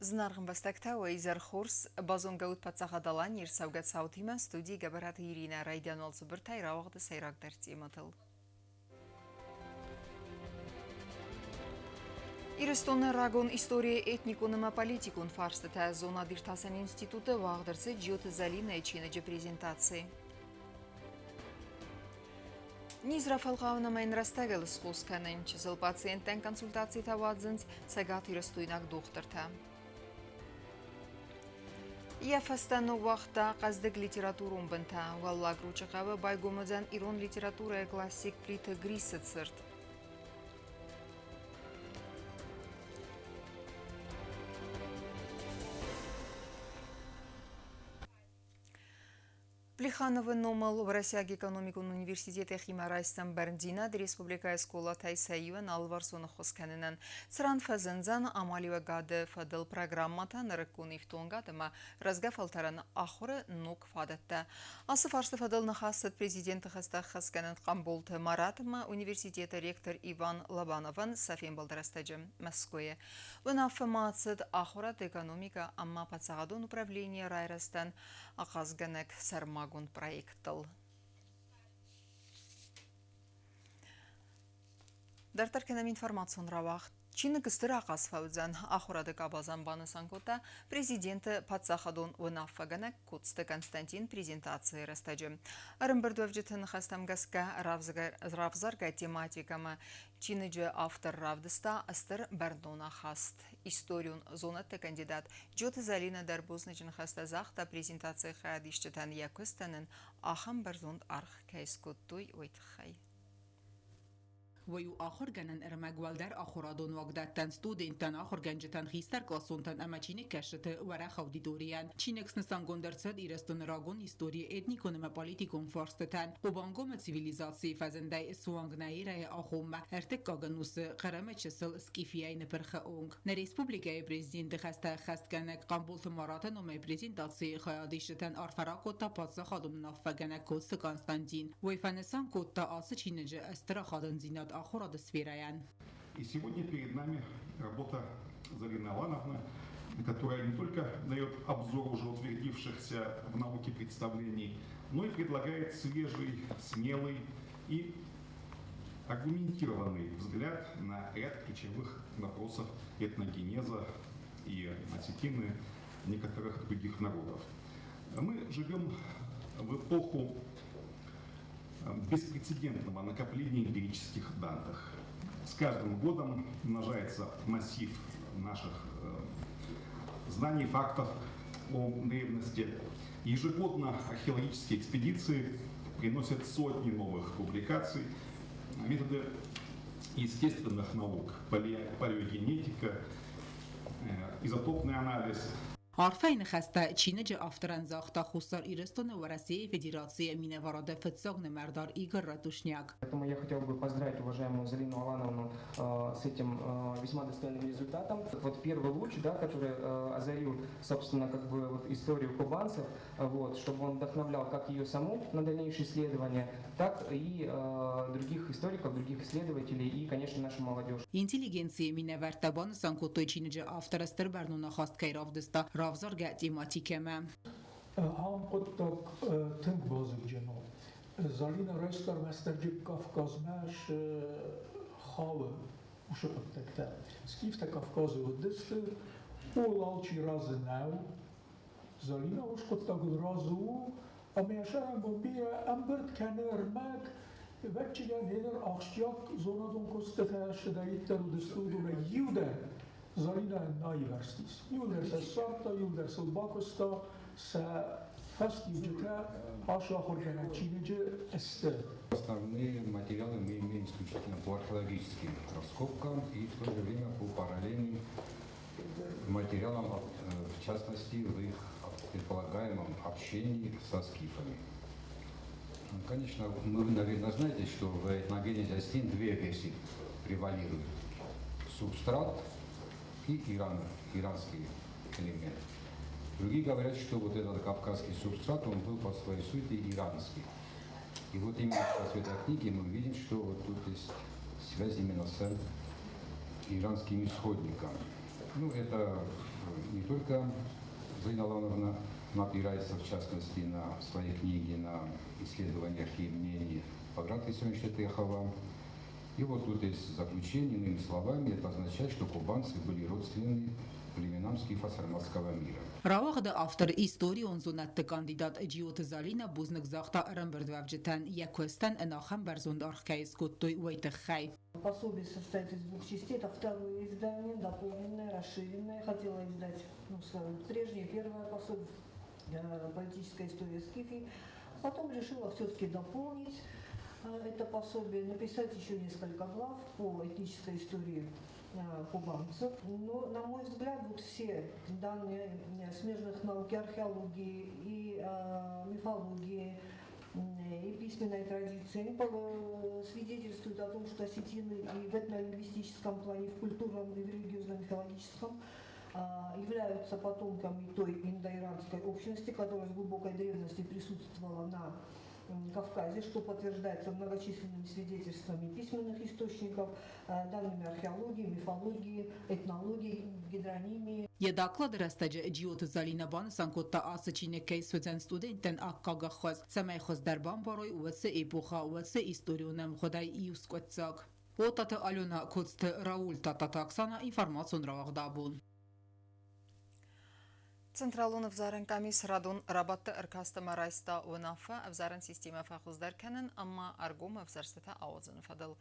Знарган бастактау изар хорс базон гаут пацахадалан ирсавгат саутима студии габарат Ирина Райдан Алзубертай равагда сайрак дартиматыл. Ирестон рагон история этникуныма политикун фарстата зона диртасан институты вагдырсы джиот залина ичинеже презентации. Низра фалгауна майн растагел схусканен чизыл пациенттен консультации тавадзынц сагат ирестуйнак дохтырта. Я фастану вахта каздык литературум бынта, валла гручакавы байгумыдан ирон литература классик плиты грисыцырт. Плехановы номал в Россияг экономикун университете Химарайстан Берндина республика школа Тайсаиван Алварсона Хосканенен Сран Фазензан Амалива Гаде Фадел программатан Ракуни Втонгадама разгафалтаран ахуры нук фадатта. Асы фарсы Фадел нахасад президент хаста Хасканен Камболт Маратма университета ректор Иван Лобанован Сафин Балдарастаджем Москве. Внафамацид ахурат экономика амма пацагадон управления Райрастан Ахазганек Сарма проектал. Дартаркенам информацион равах. Чины кыстыра қасфаудзан ахурады кабазан банысанкота президенті Патсахадон Унафаганак Кутсты Константин презентации растаджы. Арымбірдуавжытын хастамгаска равзарга тематикама Чиныджы автор равдыста астыр Бердона хаст. Историон зонатты кандидат Джоты Залина Дарбознычын хастазахта презентация хаядишчытан якыстанын ахам Бердонд арх кайскоттуй ойтхай. ويو آخر جنن ارمجوال در آخرادون وقدتن ستودنتن آخر گنجتن خیستر کلاسونتن اما چینه کشت ورا خودی دوریان چینکس نستان گندرسد ایرستون راگون هیستوری اتنیکونم پالیتیکون فارستتن و بانگوم سیویلیزاسی فزنده سوانگنایی رای آخوم ارتک کاغنوس قرم چسل سکیفیای نپرخ اونگ نه ریسپوبلیکای پرزیدنت خست کنک قنبولت مراتن و پرزیدنتاسی خیادیشتن آرفراکو تا پاتسا خادم نافگنک کوست کانستانتین و فنسان کوتا آس چینجه استرا خادن زیناد И сегодня перед нами работа Зарины Алановны, которая не только дает обзор уже утвердившихся в науке представлений, но и предлагает свежий, смелый и аргументированный взгляд на ряд ключевых вопросов этногенеза и осетины некоторых других народов. Мы живем в эпоху беспрецедентного накопления эмпирических данных. С каждым годом умножается массив наших знаний, фактов о древности. Ежегодно археологические экспедиции приносят сотни новых публикаций. Методы естественных наук, палеогенетика, изотопный анализ. عارفين خسته چینج آفتران زاخته خسار ایرستون و رسیه федерации миноворода федсогны мердар Игорь Ратушняк. Поэтому я хотел бы поздравить уважаемую Зарину Алановну с этим весьма достойным результатом. Вот первый луч, да, который озарил, собственно, как бы вот историю кубанцев, вот, чтобы он вдохновлял как ее саму на дальнейшие исследования, так и других историков, других исследователей и, конечно, нашу молодежь. Интеллигенция миновертабан санкотой чинж آفترستر برنونه خواست که رافدستا رافزار تیماتیکه ما. هم قطق تنگ بازم جناب. زالین رایستر مسترجب کافکاز ماش خاوه وشو قطقتا. سکیفت کافکاز و دست اولالچی راز ناو. زالین وش قطق رازو امیشان ببیه امبرد کنر مک وقتیان هنر آخشیاک زونادون کستتا شدایتر و دستودون یوده. Залина наиверстис. Юлдер се сорта, юлдер се бакоста, се фаст юджета, аша хоргена чинеже эсте. Основные материалы мы имеем исключительно по археологическим раскопкам и в то же время по параллельным материалам, в частности, в их предполагаемом общении со скифами. Конечно, вы, наверное, знаете, что в этногенезе Осетин две версии превалируют. Субстрат и иранский элемент. Другие говорят, что вот этот кавказский субстрат, он был по своей сути иранский. И вот именно сейчас в этой книге мы видим, что вот тут есть связь именно с иранскими исходниками. Ну, это не только Залина Лавровна опирается, в частности, на свои книги, на исследования архив мнений Баграта Исаевича Техова. И вот тут есть заключение, иными словами, это означает, что кубанцы были родственны племенам скифо-сарматского мира. Равагда автор истории он зонатты кандидат Эджиот Залина бузник захта Рамбердвавджитан Яквестан Энахам Берзонд Архкайскоттой Уайтахай. Пособие состоит из двух частей. Это второе издание, дополненное, расширенное. Хотела издать свое прежнее, первое пособие, политическая история Скифии. Потом решила все-таки дополнить это пособие, написать еще несколько глав по этнической истории кубанцев. Но, на мой взгляд, вот все данные смежных наук, археологии и мифологии, и письменной традиции, они свидетельствуют о том, что осетины и в этнолингвистическом плане, и в культурном, и в религиозно-мифологическом являются потомками той индоиранской общности, которая с глубокой древности присутствовала на Кавказе, что подтверждается многочисленными свидетельствами письменных источников, данными археологии, мифологии, этнологии, гидронимии. Jedakla drastacı Эджиот Залина бан санкотта асычине кейсведен студентен аккага хоз. Самай хоз дарбан барой уатсы эпоха уатсы историонам ходай иускотцак. Отаты Алена Коцты Рауль Тататаксана информацион равагдабун. Централон взарен камис радон рабатты ыркасты марайста унафа взарен система фахуздар кенен, амма аргом взарстата аозын фадыл.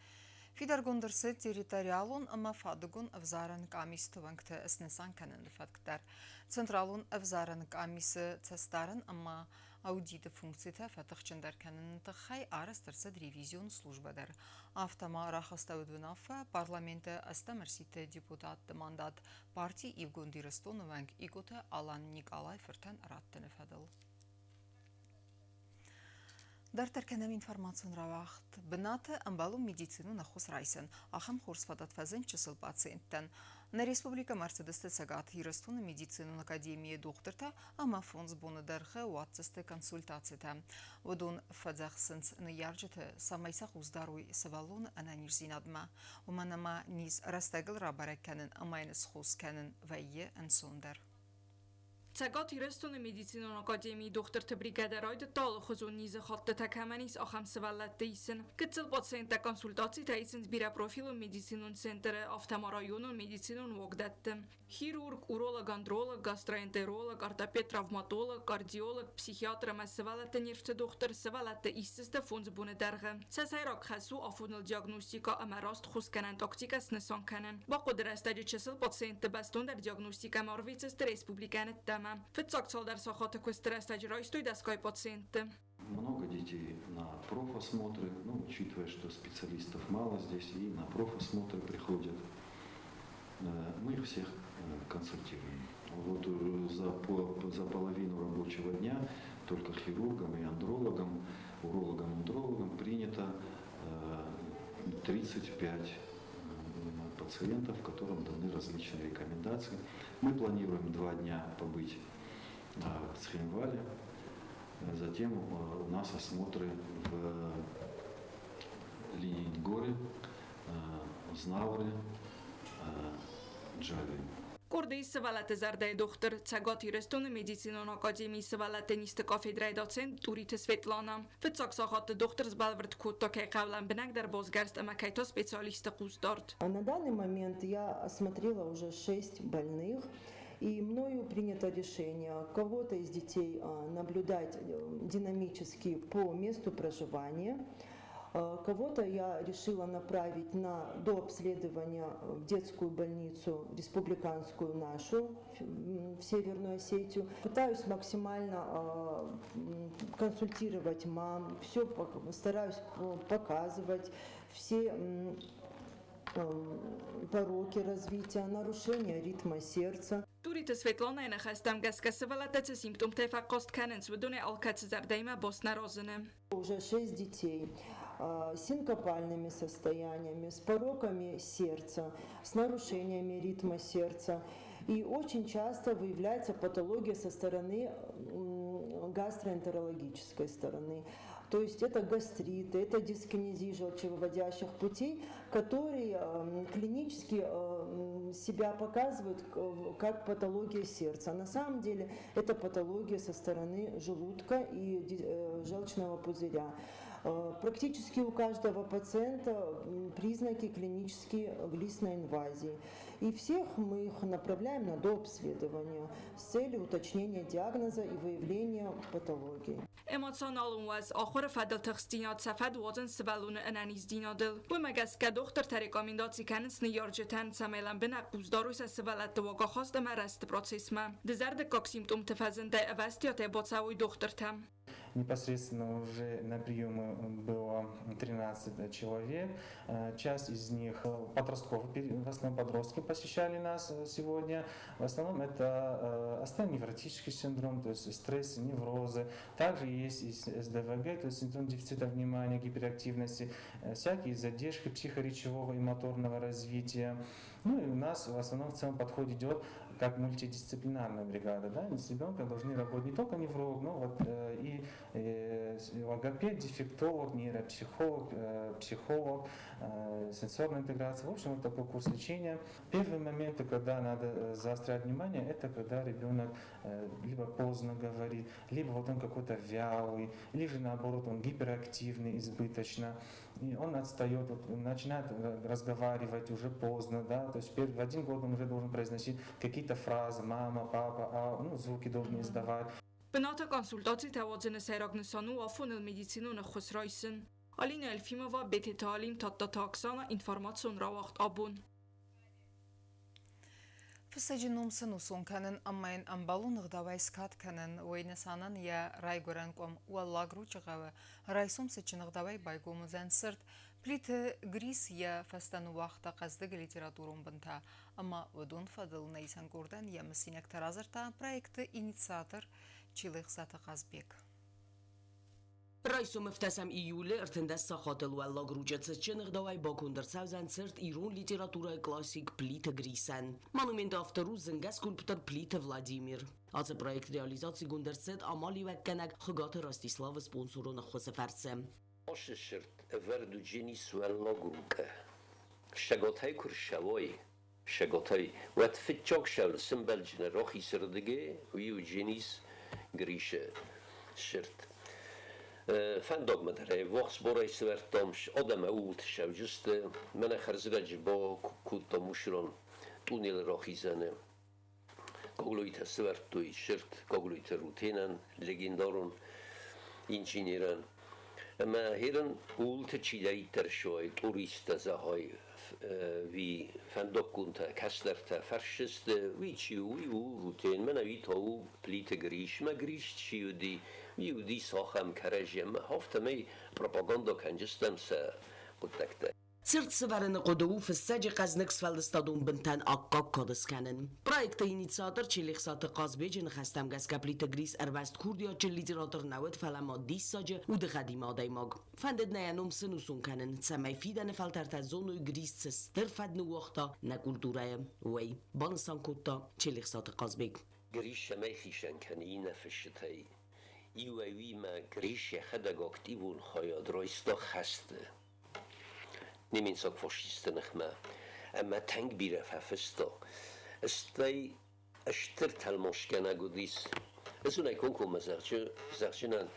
Фидар гондырсы территориалон, амма фадыгон взарен камис тувангты эснесан кенен фадгдар. Централон взарен камисы цестарен, амма аудиты функцията фатықчындар кенен тахай арастырсыд ревизион службадар. Автома рахастаудунафа парламенты астамарситы депутат мандат партии Евгондий Ростонованг иготы Алан Николай Фертен раттыны фадыл. Дар теркенем информацион равахт бынаты амбалу медицину нахус райсен, ахам хорсфадат фазен чысыл пациенттен. На республика Мерседесте сагат Ирастуна медицину академии докторта, ама фонс боны дархе уатцесты консультацията. Водон фадзахсынц наярджеты самайсах уздаруй савалон ананирзинадма. Уманама низ растегл рабареккенен амайнес хускенен вайе энсондер. Цагات ایرستون مدیسینون آکادمی دکتر تبریگدراید تال خزون نیز خاطر تکامنیس آخام سوالت دیسن کتل پاتسین تا کنسولتاسی تایسن بیرا پروفیل مدیسینون سنتر آفتمارایون مدیسینون وقدت خیرورگ، اورولوگ، اندرولوگ، گاستروانترولوگ، ارتوپد، تروماتولوگ، کاردیولوگ، پسیکیاتر ما سوالت نیرفت دکتر سوالت ایست فونز بونه درگه سعیرک خسو آفونل دیاگنوستیکا امراست خوش کنن تاکتیک نسان کنن با قدرت کتل پاتسین تبستون در دیاگنوستیک مارویتس республиканет тема. Фицакцал дар сахата квестерестаджи райстой доской пациенты. Много детей на профосмотры, учитывая, что специалистов мало здесь, и на профосмотры приходят. Мы их всех консультируем. Вот за половину рабочего дня только хирургам и андрологам, урологам и андрологам принято 35 пациентов, которым даны различные рекомендации. Мы планируем 2 дня побыть в Цхинвале, затем у нас осмотры в Ленингоре, Знавре, Джаве. Кордей савалат зардай доктор цагат ирестон медицинон академии савалат нист кафедрай доцент Турит Светлана. Фицак сахат доктор с Балвард Кутто кай кавлан бенак дар бозгарст амакайто специалиста куздорт. На данный момент я осмотрела уже 6 больных. И мною принято решение кого-то из детей наблюдать динамически по месту проживания. Кого-то я решила направить на дообследование в детскую больницу республиканскую нашу, в Северную Осетию. Пытаюсь максимально консультировать мам, все стараюсь показывать, все пороки развития, нарушения ритма сердца. Турит Светлана на хастам гаскасывалата симптом тефакост каненс выдуне алкацзардайма боснарозене. Уже 6 детей с синкопальными состояниями, с пороками сердца, с нарушениями ритма сердца. И очень часто выявляется патология со стороны гастроэнтерологической стороны. То есть это гастриты, это дискинезия желчевыводящих путей, которые клинически себя показывают как патология сердца. А на самом деле это патология со стороны желудка и желчного пузыря. Практически у каждого пациента признаки клинические глистной инвазии. И всех мы их направляем на дообследование с целью уточнения диагноза и выявления патологии. Emotional was آخر فدل تخستینات سفد وزن سبالون انانیز دینادل و مگس که دختر تریکامین دادسی کنس نیارجتن سمیلن بنا قوزدارویس سبالت دوگا خواست مرست پروسیس من دزرد کاکسیمتوم تفزنده اوستیات بوتساوی دختر تم. Непосредственно уже на приеме было 13 человек. Часть из них подростковые, в основном подростки посещали нас сегодня. В основном это остеоневротический синдром, то есть стресс, неврозы. Также есть и СДВГ, то есть синдром дефицита внимания, гиперактивности, всякие задержки психоречевого и моторного развития. Ну и у нас в основном в целом подход идет как мультидисциплинарная бригада. Да? С ребенком должны работать не только невролог, но вот и логопед, дефектолог, нейропсихолог, психолог, сенсорная интеграция. В общем, вот такой курс лечения. Первые моменты, когда надо заострять внимание, это когда ребенок либо поздно говорит, либо вот он какой-то вялый, или же наоборот он гиперактивный, избыточно. И он отстает, вот, начинает разговаривать уже поздно, да, то есть в 1 год он уже должен произносить какие-то фразы, мама, папа, звуки должен издавать. بنات کنسولتاتی توازن سیراگنسانو و فون المدیسینون خسرایسن آلین الفیموا بیت تعلیم تا تاکسان اینفورماسیون را وقت آبون. فسجنوم سنوسون کنن اما این امبالون غداوی سکات کنن و اینسانان یا رای گرن کم والله گروچگاو رایسوم سچن غداوی بایگوم زن سرت پلیت گریس یا فستن وقت قصد لیتراتورون بنتا اما ودون فضل نیسان گردن یا مسینک ترازر تا پروژه اینیسیاتور چیلیخ زات قزبیک. رئیس مفتسم ایوله ارتندست خاطر والله گروجت چنگ دوای با کندرساو زنسرت ایران لیتراتورای کلاسیک پلیت گریسن. منومنت افترو زنگس کلپتر پلیت ولادیمیر. از پروژه ریالیزاسی گندرسد آمالی و کنگ خگات راستیسلاو سپانسورون خسفرسم. آششرت وردو جنیس والله گروکه. شگاتای کرشوای. شگاتای وقت فتچاک شول سمبل جن راخی سردگه ویو جنیس گریشه شرت. فندق مداره وقت برای سوارتامش آدم اول تشاو جست من خرزگاج با کوتا مشران تونیل راخی زنه کاغلویت سوارتوی شرت کاغلویت روتینن لگندارون انجینیران اما هرن اول تچیدایی ترشوی توریست زهای وی فندق کنتا کسرت فرشست وی چیوی و روتین من وی تاو پلیت گریش ما گریش چیودی ویودی ساخم کرجم هفته می پروپاگاندا کنجستم سه قدکته. سرت سوارن قدوم فسج قزنکس فلستادون بنتن آقا کادس کنن. پروژه اینیسیاتور چلیخ سات قازبیج نخستم گس کپلیت گریس اروست کوردیا چلی لیتراتور نود فلما دیساج و دخدی مادای ماگ. فندد نیانم سنوسون کنن. سمی فیدن فلترت زونوی گریس استرفد نوختا نکولتورای وی بانسان کوتا چلیخ سات قازبیگ. گریش می خیشن کنی نفشتای. ایوی ما گریش خداگاکتیبون خیاد رایستا خسته. نمین ساق فاشیست نخمه اما تنگ بیره ففستا استی اشتر تلماش کنه گودیس از اون ایکون کم زرچنن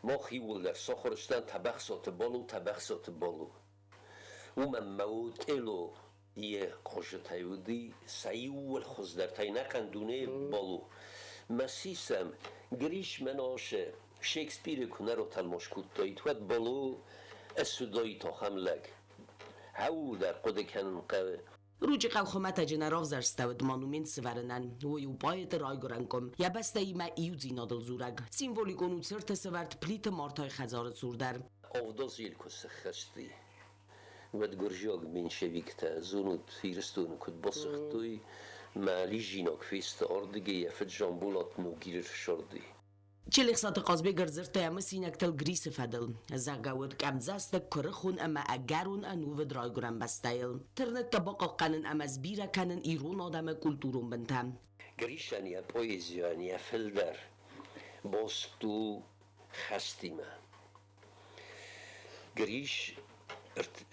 ما خیول در ساخرستان طبخ سات بالو و من موت الو یه قشتای بودی سیول خوز در تای نکندونه بالو مسیسم گریش مناشه شکسپیر کنه رو تلماش کتایی توید بالو اسودایی تا خملگ هاو در قد کنن قوه روجی قوخمت جنراف زرستود مانومنت سورنن ویو باید رای گرنکم یا بسته ایما ایو زینادل زورگ سیمولی کنو سرت سورت پلیت مارتای خزار زوردر آفدا زیل کس خستی ود گرجاگ من شویکتا زونود فیرستون کد بسختوی مالی جیناک فیست آردگی یفت جانبولات نوگیر شردی چلیخ سات قازبی گرزرت اما سینکتل گریس فدل زاگاور کم زست کرخون اما اگرون انو درای گرم بستایل ترنت تباقا قنن اما زبیره کنن ایرون آدم کلتورون بنتم گریشن یا پویزیان یا فلدر باستو خستیمه گریش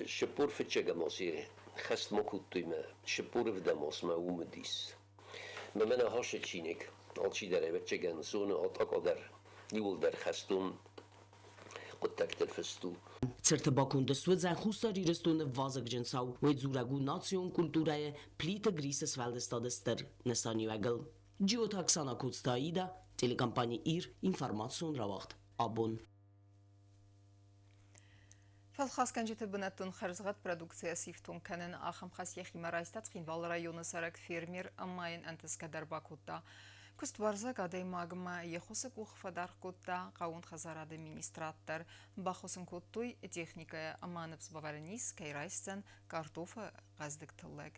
شپور فتچه گمازی خست مکوتی ما شپور в دماس ما اومدیس من هاش چینک آلچی در بچه گنزون آتا در یول در خستون قطعت الفستو Церта бакунда суэдзан хустар ирестуне вазак дженсау, уэд зурагу национ культурае плита грисес велдестадестер нестанюэгл. Джиотак сана кудстаида, телекомпания ИР, информацион равахт, абон. فالخاص كانت بنتون خرزغت برودكسيا سيفتون كانن آخم خاص يخي مرايستات خينوال رايون سرق فيرمير أماين أنتس كدر باكوتا كست برزا قادي ماغما يخوسك وخفدار كوتا قاون خزارة مينستراتر باخوسن كوتوي تكنيكا أمانبس بافارنيس كيرايستن كارتوفا غازدك تلق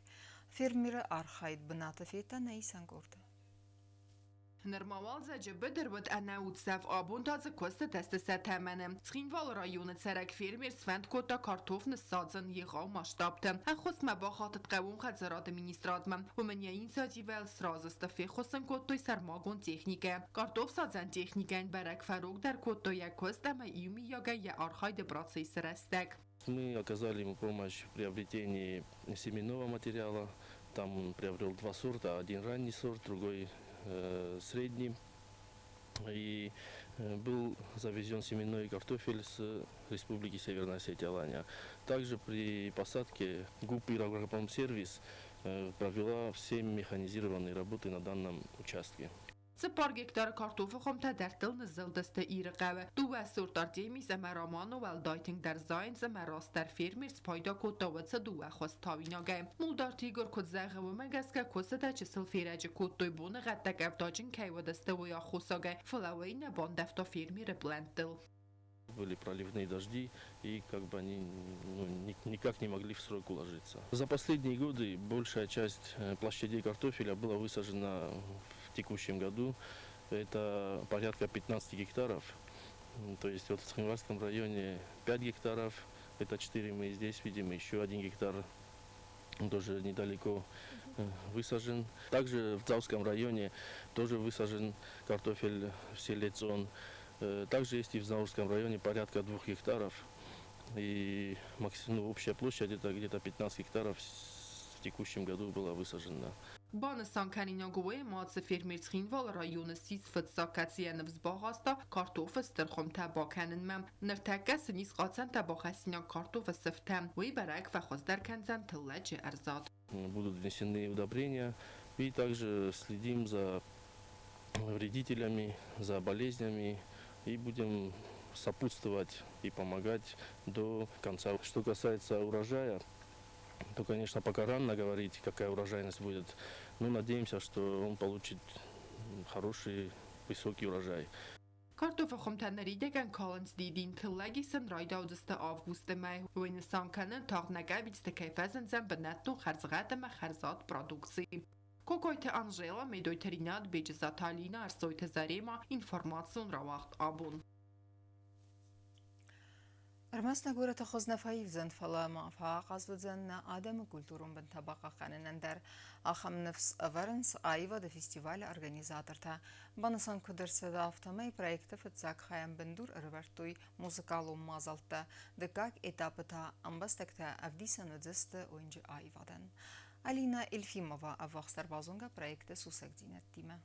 فيرمير أرخايد بناتا فيتا نيسان كورتا Нормавал заджебе дервот анаутсав абун тазы коста тестеса тамане. Цхинвал районы царак фермер свент кота картофны садзан егау масштабте. Ахос мабахатат кавун хадзарат министратма. У меня инициатива сразу стафе хосан котой сармагон техника. Картоф садзан техника барак фарук дар кото я коста ма юми яга я архайде процесс растек. Мы оказали ему помощь в приобретении семенного материала. Там он приобрел 2 сорта, один ранний сорт, другой средний, и был завезен семенной картофель с Республики Северная Осетия Алания. Также при посадке ГУП «Агропромсервис» провела все механизированные работы на данном участке. Цепар гектар картофа хомта در دل نزل دسته ایر قوه دو سورت ارتیمی زمرامان و دایتینگ در زاین زمراست در فیرمیرس پایدا کتا و دو خواست تاویناگه مولدار تیگر کد زغه و مگس که کسه ده چسل فیرج کتوی بونه غدک افتاجین که و دسته و یا خوصاگه فلوی نبان دفتا فیرمیر بلندل. Были проливные дожди, и как бы они никак не могли в срок уложиться. За последние годы большая часть площадей картофеля была высажена в текущем году. Это порядка 15 гектаров. То есть вот в Цхинвальском районе 5 гектаров, это 4 мы здесь видим, еще 1 гектар тоже недалеко высажен. Также в Дзауском районе тоже высажен картофель в селе Цон. Также есть и в Заурском районе порядка 2 гектаров, и общая площадь это где-то 15 гектаров в текущем году была высажена. Бонасан каниногуе мац фермер цхинвал районы сис фатсакациен взбахаста картофа стерхом табаканен мем нертакас низ qatsan табахасиня картофа сефтам уи барак ва хоздар канзан тыллачи арзат. Будут внесены удобрения, и также следим за вредителями, за болезнями, и будем сопутствовать и помогать до конца. Что касается урожая, то, конечно, пока рано говорить, какая урожайность будет, но надеемся, что он получит хороший, высокий урожай. Картофа хомтанери деган каланс дидин тыллаги сан райда 20 августа май уйнсан канен тагнага битсте кайфазен зам бнатну харзгата ма харзат продукции. Кокойте Анжела медойтеринат беджиза Талина арсойте зарема информацион равахт абун. أرمسنا جورة خزنا فايفزن فلا ما فاقصدن عدم كولتورون بن طبقة خانن در آخم نفس أفرنس آيفا ده فيستيفال أرغانيزاترتا بانسان كدر صدافتا ماي برايكتا فتزاك خايم بندور أربرتوي موسيقالو مازالتا دكاك إتابتا أمبستكتا أفديسان ودزست وينجي آيفا دن ألينا إلفيموفا أفاقستر بازونغا برايكتا سوسك دينت ديما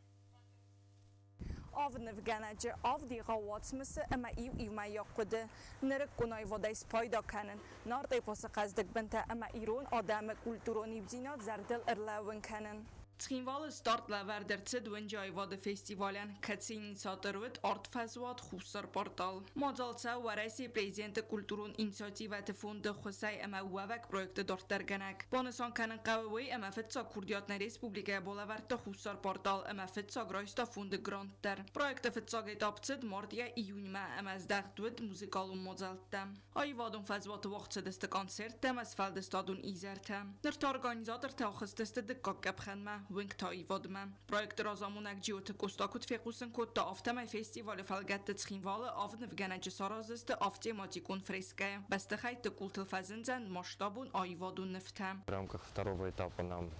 آن نفگنج آن دیگه مثل اما ایوما یاقوده نرک کنای ودایس پیدا کنن نارد پاس قصدک بنت اما ایران آدم کلتورانی بزینات زردل ارلاون کنن. تخینوال ستارت لور در تدوین جایواد فستیوالن کتسین ساتروت آرت فزوات خوصر پورتال. مادالتا و رئیس پریزیدنت کلتورون اینسیاتیوات فوند خصای اما ووک پروژه دارتر گنگ. بانسان کنن قوی اما فتسا کردیات نریسپوبلیکه بالاورت خوصر پورتال اما فتسا گرایستا فوند گراندتر. پروژه فتسا گیتابتد ماردیا ایونیما اما از دختود موسیقالون مادالتا. آیوادون فزوات وقت دست کنسرت اما از فلدستادون ایزرتا. در ارگانیزاتور تاخست دست دکاک خدمه. وینگ تایی وادم. پروژه رازمونک جیوت کوستاکوت فیقوسن کود تا آفتم فستیوال فلگت تخینوال آفت نفگنج سرازست آفتی ماتیکون فرسکه. بسته خیت کولتل فزنزن масштабун آیوادون نفتم. В рамках второго этапа нам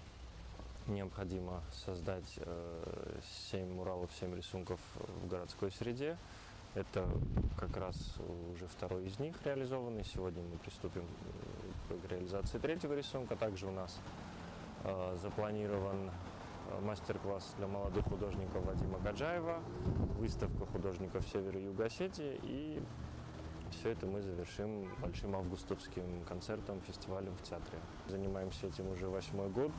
необходимо создать 7 муралов, 7 рисунков в городской среде. Это как раз уже второй из них реализованный. Сегодня мы приступим к реализации третьего рисунка. Также у нас запланирован мастер-класс для молодых художников Вадима Гаджаева, выставка художников Севера и Юга Осетии, и все это мы завершим большим августовским концертом, фестивалем в театре. Занимаемся этим уже 8-й год.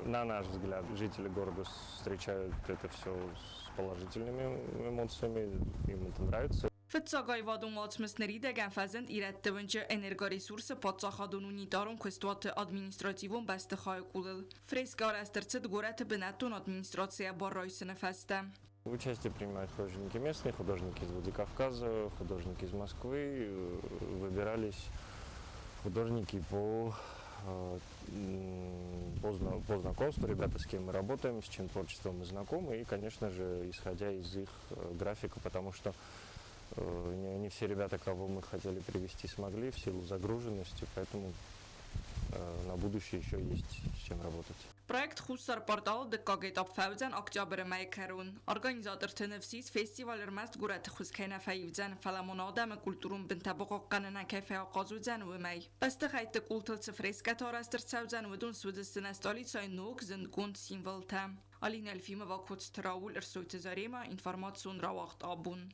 На наш взгляд, жители города встречают это все с положительными эмоциями, им это нравится. Fëtësagaj vadung atmësnëri dhe gan fazend iret të vënqë energoresurse patsakhadun unitarun kwestuat të administrativun bas të khajkullil. Freska arastërcët gore të bënatun administracija barrojsën e feste. Участие принимают художники местные, художники из Владикавказа, художники из Москвы. Выбирались художники по знакомству, ребята, с кем мы работаем, с чьим творчеством мы знакомы, и, конечно же, исходя из их графика, потому что не все ребята, кого мы хотели привести, смогли в силу загруженности, поэтому на будущее еще есть с чем работать. Проект «Хуссар портал» դկագետ ապվայուձան ակտյաբրը մայքարուն։ Օրգանիզատոր թնվսից ֆեստիվալեր մաստ գուրատ խուսքայնա ֆայուձան ֆալամոնադամը կուլտուրում բնտաբողող կանանա կեֆե աղազուձան ումայ։ Բստեղ այդ կուլտլցը ֆրեսկատորաստրցավձան ուդուն սուդստնա ստոլիցայ նուկ զնդգունդ սիմվոլთა։ Ալին Էլֆիմը վակոց թրաուլ ըրսույթը զարեմա ինվարմացիոն რავաղտ աբուն։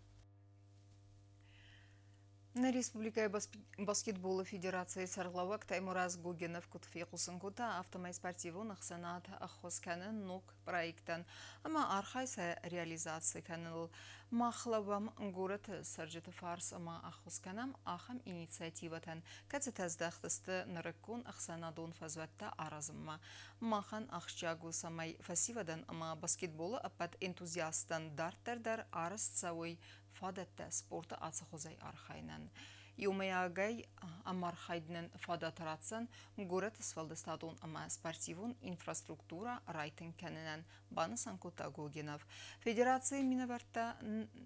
На Республика баскетбола Федерации Сарлавак Таймураз Гугенов Кутфикусынкута автомай спортивных санат Ахосканен нук проектен. Ама архайса реализации канал Махлавам город Сарджет Фарс ама Ахосканам ахам инициативатен. Кацетаздахтысты нарыкун ахсанадон фазватта аразымма. Махан ахчагу самай фасивадан ама баскетбола апат энтузиастан дартердар арас цауй فادت سپورت آسخوزی آرخاینن. یومیاگی آمارخایدن فادت راتسن گورت سفالدستادون اما سپارتیون اینفراستруктура رایتن کننن بانسان کوتا گوگناف. فدراسیون مینورتا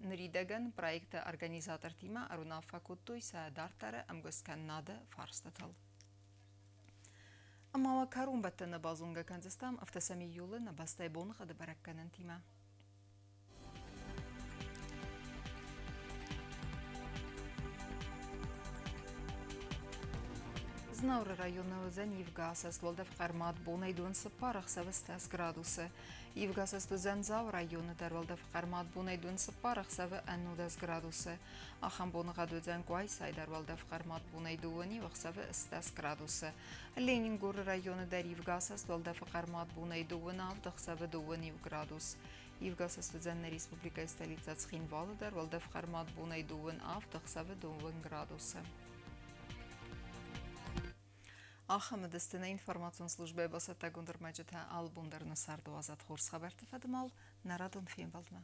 نریدگن پروژه ارگانیزاتور تیما ارونا فاکوتوی سادارتر امگسکن ناده فارستتال. اما وکارون بتن بازونگا کنزستم افتسامی یول نباسته بون خد برکن تیما. Знаура района зен Евгаса слолда в Хармат бунайдун сапарах 7 градуса. Евгаса стузен зав района дарвалда в Хармат бунайдун сапарах 7 градуса. Ахам бунагаду зен Гуайсай дарвалда в Хармат бунайдуани в 7 градуса. Ленингор района дар Евгаса слолда в Хармат бунайдуана в 7 градус. Евгаса стузен на республика столица Цхинвала дарвалда в Хармат бунайдуан в 7 градуса. آخم دستنه اینفورماسیون службе басата гундер маджета албундер насарду азат хорс хабар тфадмал нарадон фим валдма.